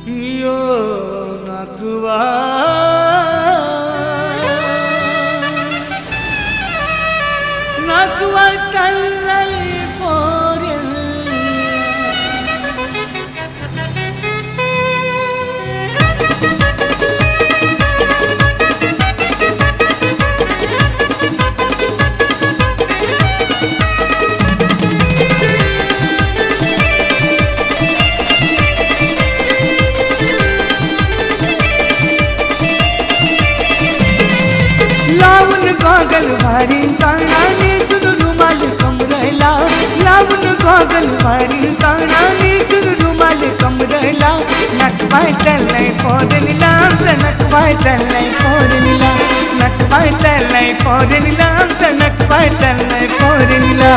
यो नखवा नखवा चाललंय पोरे गॉगल भारी चांगली तुझ रुमाल कमरेला लावून गॉगल भारी चांगली तुझ रुमाल कमरेला नटवाय चाललंय पोरनीला नटवाय चाललंय पोरनीला नटवाय चाललंय पोरनीला नटवाय चाललंय पोरनीला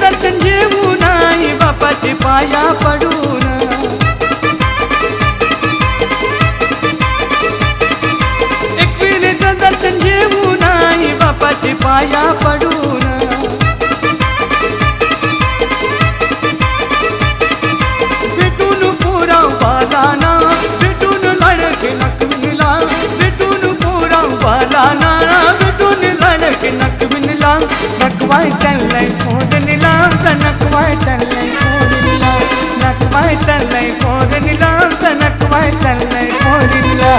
दर्शन घेऊन आई बापाचे पाया पडून एकविरेचं दर्शन घेऊन आई बापाचे पाया पडून भेटून पुराव बालाना भेटून लडके नकविनला भेटून पुराव बालाना भेटून लडके नकविनला नकवाय चाललंय पोरनीला नकवाय चाललंय पोरनीला नकवाय चाललंय पोरनीला नकवाय चाललंय पोरनीला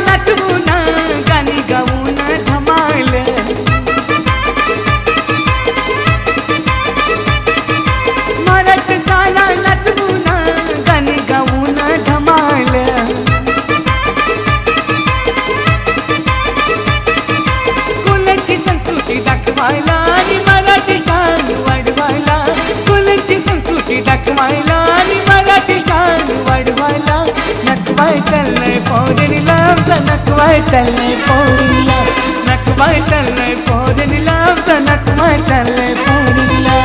नटवून गाणी गाऊन धमाल मराठी साला नटवून गाणी गाऊन धमाल कुलाची संस्कृती दाखवायला आणि मराठी शान वाढवायला कुलाची संस्कृती दाखवायला आणि मराठी शान वाढवायला नटवाय चाललंय पोरनीला नटवाय चाललंय पोरनीला नटवाय चाललंय पोरनीला नटवाय चाललंय पोरनीला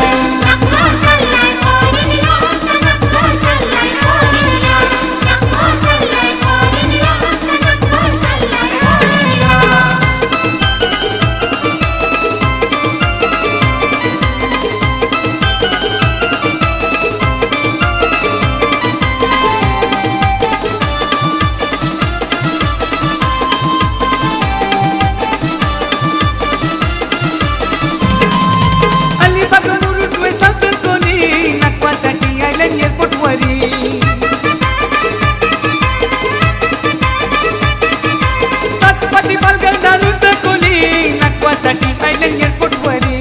तटपटी पालघर दारूच कोली नकवासाठी आयलंड एअरपोर्ट वरी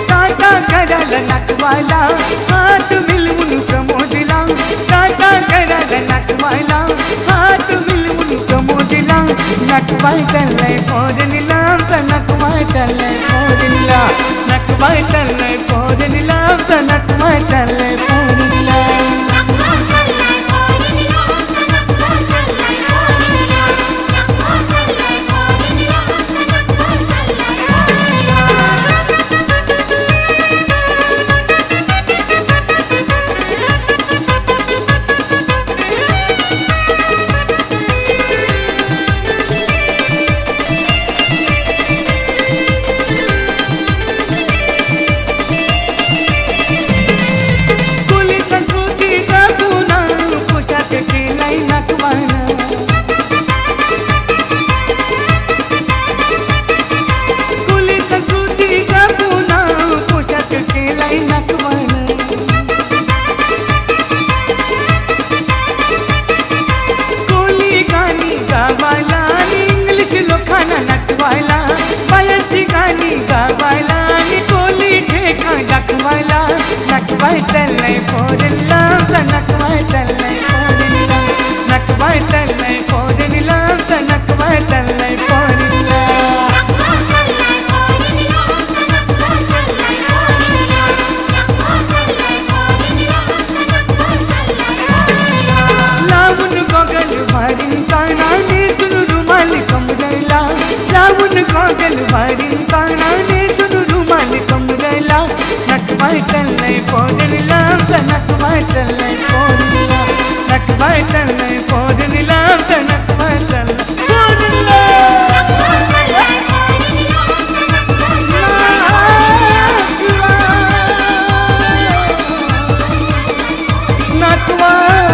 टाटा करायला नकवायला हात मिळवून प्रमोदीला टाटा करायला नकवायला हात मिळवून प्रमोदीला नकवाय चाललंय पोरनीला नकवाय चाललंय पोरनीला नकवाय चाललंय पोरनीला नकवाय चाललंय पोरनीला चाललंय फोरेन लांबचा नकवाय चाललंय फोरेन लांब नकवाय चाललंय फोरेन लांबचा नकवाय चाललंय फोरेन लांब लावून गॉगल वारीन कानाने तुनु रुमाल कमरेला लावून गॉगल वारीन कानाने तुनु रुमाल कमरेला नकवाय चाललंय फोरेन लांबचा नकवाय चाललंय फोरेन लांब नकवाय चाललंय फोरेन लांबचा नकवाय चाललंय फोरेन लांब नकवाय